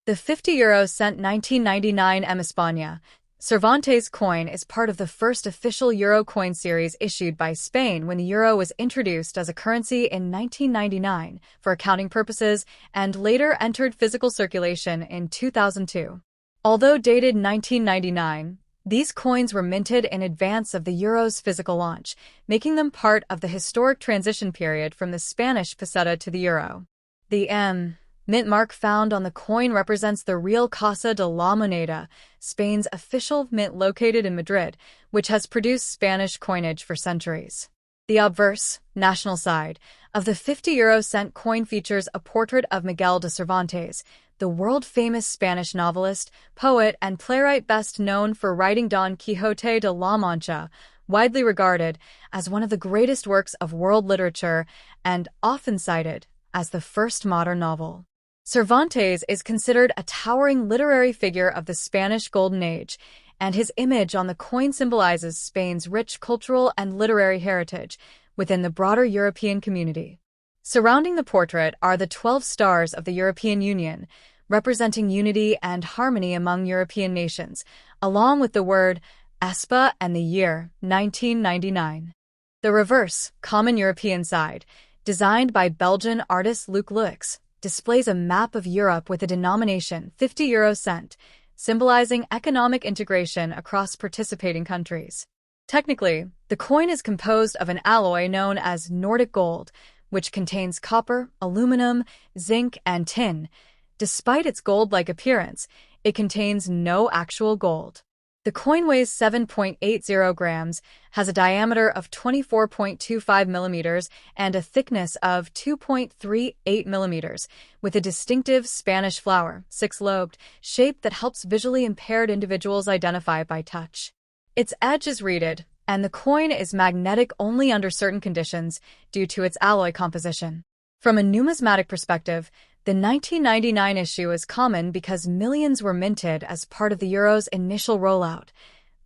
The 50 € 1999 M España Cervantes coin is part of the first official euro coin series issued by Spain when the euro was introduced as a currency in 1999 for accounting purposes and later entered physical circulation in 2002. Although dated 1999, these coins were minted in advance of the euro's physical launch, making them part of the historic transition period from the Spanish peseta to the euro. The M mint mark found on the coin represents the Real Casa de la Moneda, Spain's official mint located in Madrid, which has produced Spanish coinage for centuries. The obverse, national side, of the 50 € coin features a portrait of Miguel de Cervantes, the world-famous Spanish novelist, poet, and playwright best known for writing Don Quixote de la Mancha, widely regarded as one of the greatest works of world literature and often cited as the first modern novel. Cervantes is considered a towering literary figure of the Spanish Golden Age, and his image on the coin symbolizes Spain's rich cultural and literary heritage within the broader European community. Surrounding the portrait are the 12 stars of the European Union, representing unity and harmony among European nations, along with the word Espa and the year 1999. The reverse, common European side, designed by Belgian artist Luc Luix, displays a map of Europe with a denomination 50 €, symbolizing economic integration across participating countries. Technically, the coin is composed of an alloy known as Nordic gold, which contains copper, aluminum, zinc, and tin. Despite its gold-like appearance, it contains no actual gold. The coin weighs 7.80 grams, has a diameter of 24.25 millimeters and a thickness of 2.38 millimeters, with a distinctive Spanish flower, six-lobed, shape that helps visually impaired individuals identify by touch. Its edge is reeded, and the coin is magnetic only under certain conditions due to its alloy composition. From a numismatic perspective, the 1999 issue is common because millions were minted as part of the euro's initial rollout.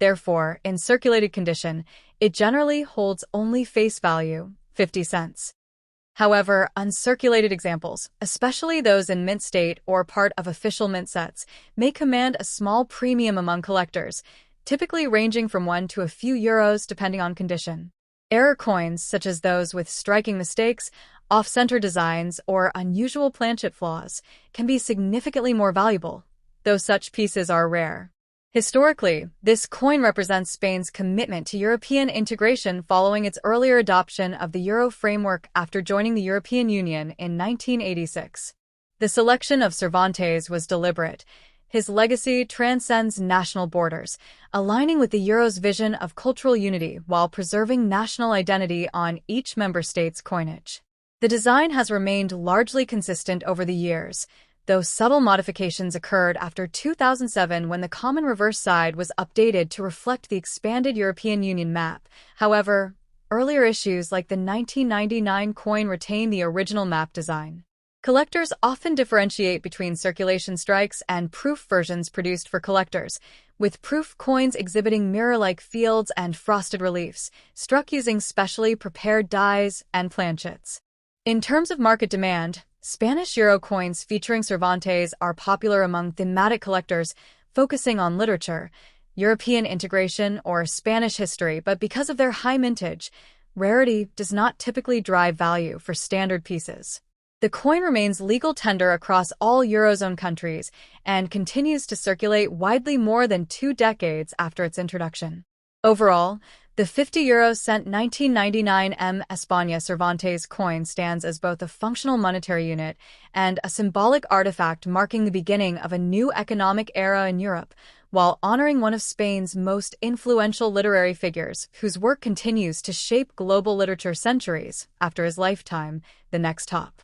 Therefore, in circulated condition, it generally holds only face value, 50 cents. However, uncirculated examples, especially those in mint state or part of official mint sets, may command a small premium among collectors, typically ranging from 1 to a few euros depending on condition. Error coins, such as those with striking mistakes, off-center designs, or unusual planchet flaws, can be significantly more valuable, though such pieces are rare. Historically, this coin represents Spain's commitment to European integration following its earlier adoption of the Euro framework after joining the European Union in 1986. The selection of Cervantes was deliberate. His legacy transcends national borders, aligning with the Euro's vision of cultural unity while preserving national identity on each member state's coinage. The design has remained largely consistent over the years, though subtle modifications occurred after 2007 when the common reverse side was updated to reflect the expanded European Union map. However, earlier issues like the 1999 coin retain the original map design. Collectors often differentiate between circulation strikes and proof versions produced for collectors, with proof coins exhibiting mirror-like fields and frosted reliefs, struck using specially prepared dies and planchets. In terms of market demand, Spanish euro coins featuring Cervantes are popular among thematic collectors focusing on literature, European integration, or Spanish history, but because of their high mintage, rarity does not typically drive value for standard pieces. The coin remains legal tender across all Eurozone countries and continues to circulate widely more than 2 decades after its introduction. Overall, the 50 € 1999 M España Cervantes coin stands as both a functional monetary unit and a symbolic artifact marking the beginning of a new economic era in Europe, while honoring one of Spain's most influential literary figures whose work continues to shape global literature centuries after his lifetime. The next top.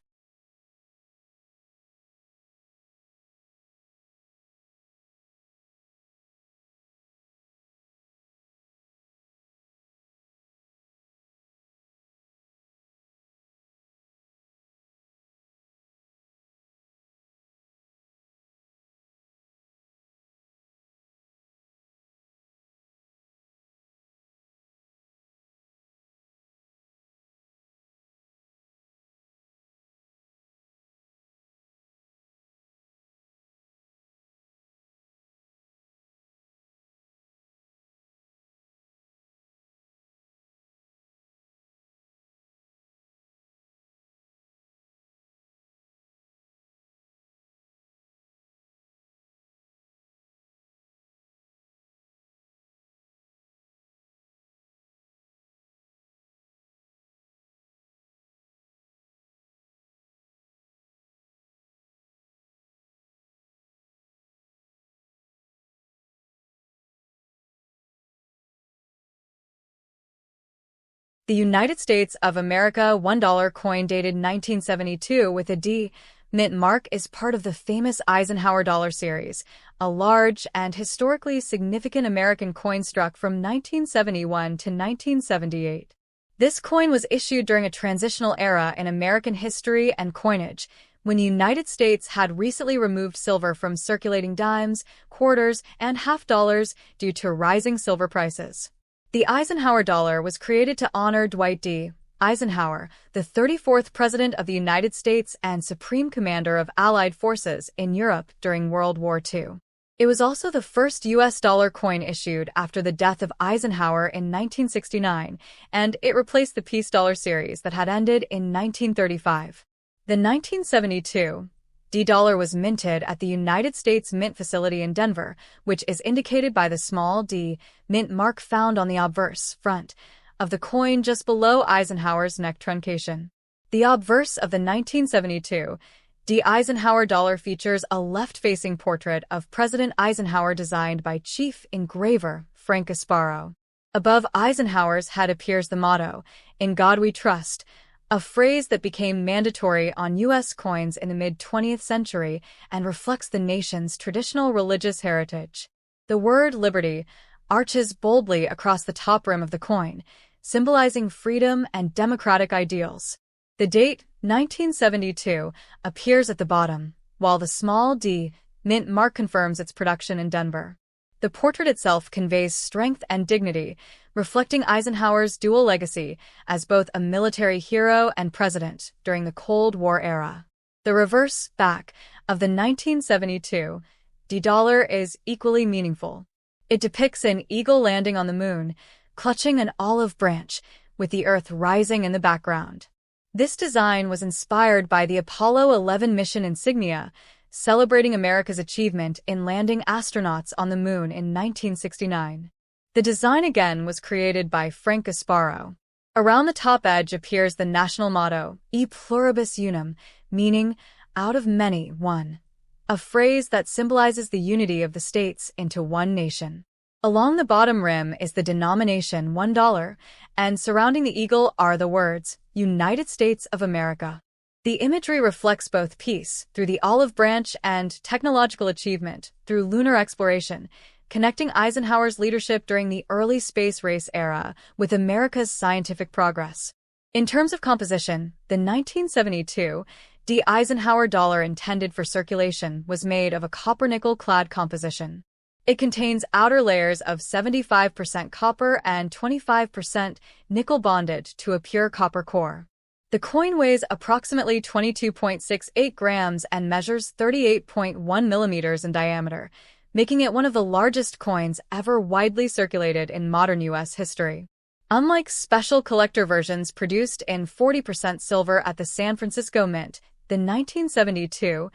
The United States of America $1 coin dated 1972 with a D mint mark is part of the famous Eisenhower dollar series, a large and historically significant American coin struck from 1971 to 1978. This coin was issued during a transitional era in American history and coinage, when the United States had recently removed silver from circulating dimes, quarters, and half dollars due to rising silver prices. The Eisenhower dollar was created to honor Dwight D. Eisenhower, the 34th President of the United States and Supreme Commander of Allied forces in Europe during World War II. It was also the first U.S. dollar coin issued after the death of Eisenhower in 1969, and it replaced the peace dollar series that had ended in 1935. The 1972 D dollar was minted at the United States Mint facility in Denver, which is indicated by the small D mint mark found on the obverse front of the coin just below Eisenhower's neck truncation. The obverse of the 1972 D Eisenhower dollar features a left-facing portrait of President Eisenhower designed by chief engraver Frank Sparrow. Above Eisenhower's head appears the motto, "In God We Trust," a phrase that became mandatory on U.S. coins in the mid-20th century and reflects the nation's traditional religious heritage. The word liberty arches boldly across the top rim of the coin, symbolizing freedom and democratic ideals. The date, 1972, appears at the bottom, while the small D mint mark confirms its production in Denver. The portrait itself conveys strength and dignity, reflecting Eisenhower's dual legacy as both a military hero and president during the Cold War era. The reverse back of the 1972 D dollar is equally meaningful. It depicts an eagle landing on the moon, clutching an olive branch, with the Earth rising in the background. This design was inspired by the Apollo 11 mission insignia, celebrating America's achievement in landing astronauts on the moon in 1969. The design again was created by Frank Sparrow. Around the top edge appears the national motto, E pluribus unum, meaning, out of many, one, a phrase that symbolizes the unity of the states into one nation. Along the bottom rim is the denomination $1, and surrounding the eagle are the words, United States of America. The imagery reflects both peace, through the olive branch, and technological achievement, through lunar exploration, connecting Eisenhower's leadership during the early space race era with America's scientific progress. In terms of composition, the 1972 D Eisenhower dollar intended for circulation was made of a copper-nickel-clad composition. It contains outer layers of 75% copper and 25% nickel bonded to a pure copper core. The coin weighs approximately 22.68 grams and measures 38.1 millimeters in diameter, making it one of the largest coins ever widely circulated in modern U.S. history. Unlike special collector versions produced in 40% silver at the San Francisco Mint, the 1972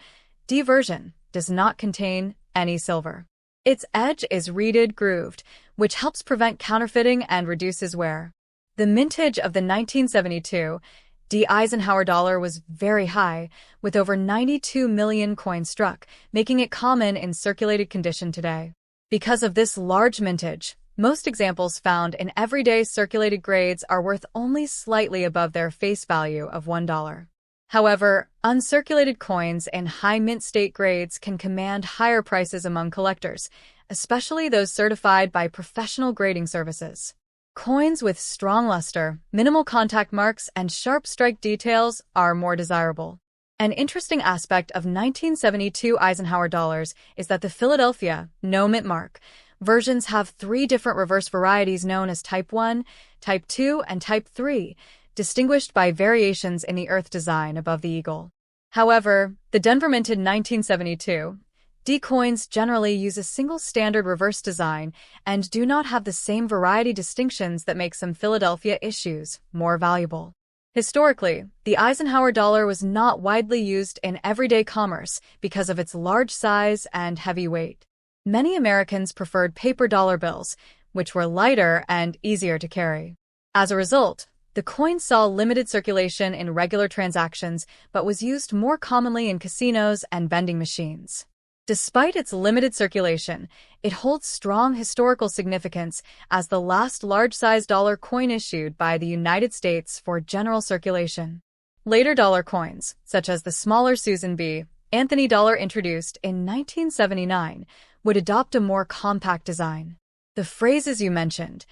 D version does not contain any silver. Its edge is reeded grooved, which helps prevent counterfeiting and reduces wear. The mintage of the 1972 D Eisenhower dollar was very high, with over 92 million coins struck, making it common in circulated condition today. Because of this large mintage, most examples found in everyday circulated grades are worth only slightly above their face value of $1. However, uncirculated coins in high mint state grades can command higher prices among collectors, especially those certified by professional grading services. Coins with strong luster, minimal contact marks, and sharp strike details are more desirable. An interesting aspect of 1972 Eisenhower dollars is that the Philadelphia, no mint mark, versions have 3 different reverse varieties known as Type 1, Type 2, and Type 3, distinguished by variations in the Earth design above the eagle. However, the Denver-minted 1972 D coins generally use a single standard reverse design and do not have the same variety distinctions that make some Philadelphia issues more valuable. Historically, the Eisenhower dollar was not widely used in everyday commerce because of its large size and heavy weight. Many Americans preferred paper dollar bills, which were lighter and easier to carry. As a result, the coin saw limited circulation in regular transactions but was used more commonly in casinos and vending machines. Despite its limited circulation, it holds strong historical significance as the last large-sized dollar coin issued by the United States for general circulation. Later dollar coins, such as the smaller Susan B. Anthony dollar introduced in 1979, would adopt a more compact design. The phrases you mentioned,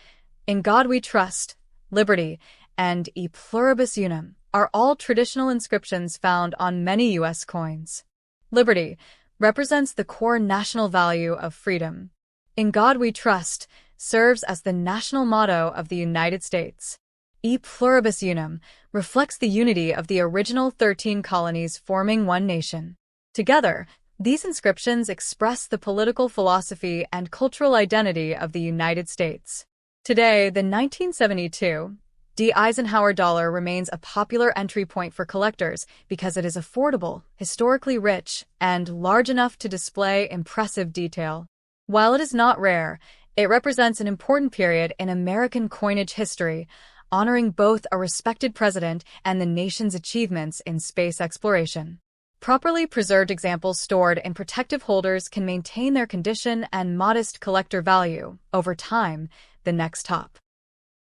"In God we trust," "Liberty," and "E pluribus unum," are all traditional inscriptions found on many U.S. coins. Liberty represents the core national value of freedom. "In God we trust" serves as the national motto of the United States. "E pluribus unum" reflects the unity of the original 13 colonies forming one nation. Together, these inscriptions express the political philosophy and cultural identity of the United States. Today, the 1972 Eisenhower dollar remains a popular entry point for collectors because it is affordable, historically rich, and large enough to display impressive detail. While it is not rare, it represents an important period in American coinage history, honoring both a respected president and the nation's achievements in space exploration. Properly preserved examples stored in protective holders can maintain their condition and modest collector value over time. The next top.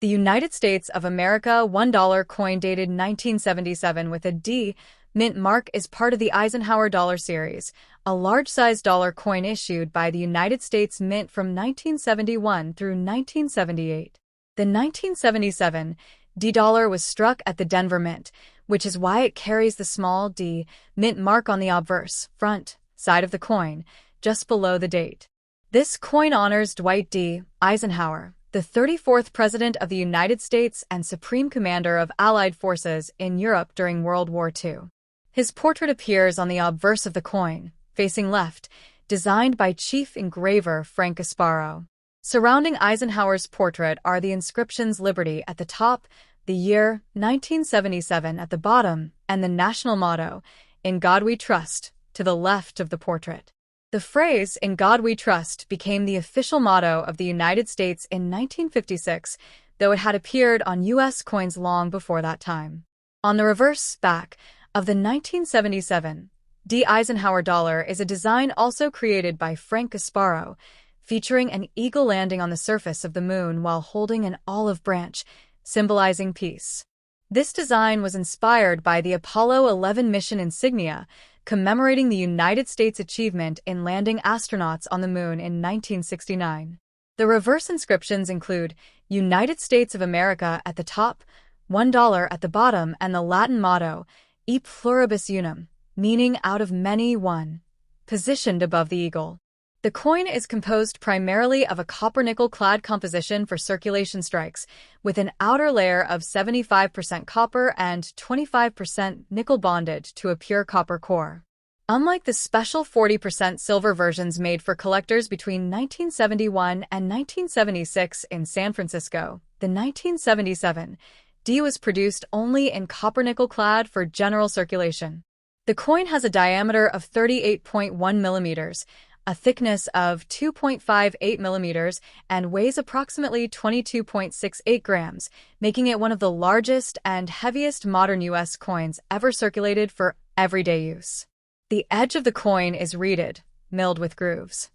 The United States of America $1 coin dated 1977 with a D mint mark is part of the Eisenhower dollar series, a large-sized dollar coin issued by the United States Mint from 1971 through 1978. The 1977 D dollar was struck at the Denver Mint, which is why it carries the small D mint mark on the obverse front side of the coin, just below the date. This coin honors Dwight D. Eisenhower, the 34th President of the United States and Supreme Commander of Allied Forces in Europe during World War II. His portrait appears on the obverse of the coin, facing left, designed by Chief Engraver Frank Gasparo. Surrounding Eisenhower's portrait are the inscriptions Liberty at the top, the year 1977 at the bottom, and the national motto, "In God We Trust," to the left of the portrait. The phrase, "In God We Trust," became the official motto of the United States in 1956, though it had appeared on U.S. coins long before that time. On the reverse back of the 1977 D. Eisenhower dollar is a design also created by Frank Gasparo, featuring an eagle landing on the surface of the moon while holding an olive branch, symbolizing peace. This design was inspired by the Apollo 11 mission insignia, commemorating the United States' achievement in landing astronauts on the moon in 1969. The reverse inscriptions include United States of America at the top, $1 at the bottom, and the Latin motto, "E pluribus unum," meaning out of many one, positioned above the eagle. The coin is composed primarily of a copper-nickel-clad composition for circulation strikes, with an outer layer of 75% copper and 25% nickel bonded to a pure copper core. Unlike the special 40% silver versions made for collectors between 1971 and 1976 in San Francisco, the 1977 D was produced only in copper-nickel-clad for general circulation. The coin has a diameter of 38.1 millimeters, a thickness of 2.58 millimeters, and weighs approximately 22.68 grams, making it one of the largest and heaviest modern U.S. coins ever circulated for everyday use. The edge of the coin is reeded, milled with grooves.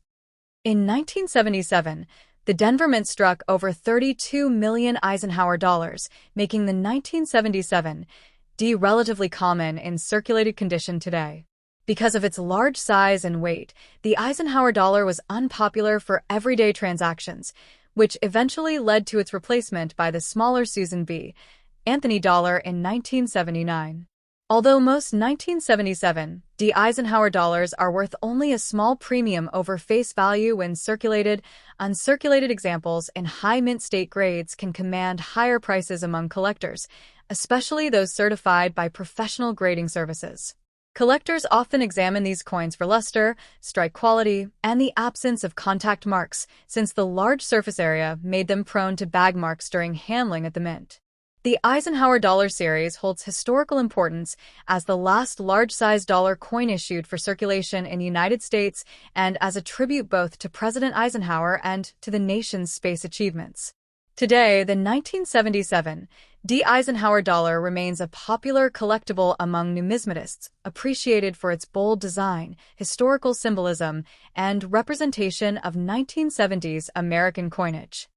In 1977, the Denver Mint struck over 32 million Eisenhower dollars, making the 1977 D relatively common in circulated condition today. Because of its large size and weight, the Eisenhower dollar was unpopular for everyday transactions, which eventually led to its replacement by the smaller Susan B. Anthony dollar in 1979. Although most 1977 D Eisenhower dollars are worth only a small premium over face value when circulated, uncirculated examples in high mint state grades can command higher prices among collectors, especially those certified by professional grading services. Collectors often examine these coins for luster, strike quality, and the absence of contact marks, since the large surface area made them prone to bag marks during handling at the mint. The Eisenhower dollar series holds historical importance as the last large-sized dollar coin issued for circulation in the United States and as a tribute both to President Eisenhower and to the nation's space achievements. Today, the 1977 D. Eisenhower dollar remains a popular collectible among numismatists, appreciated for its bold design, historical symbolism, and representation of 1970s American coinage.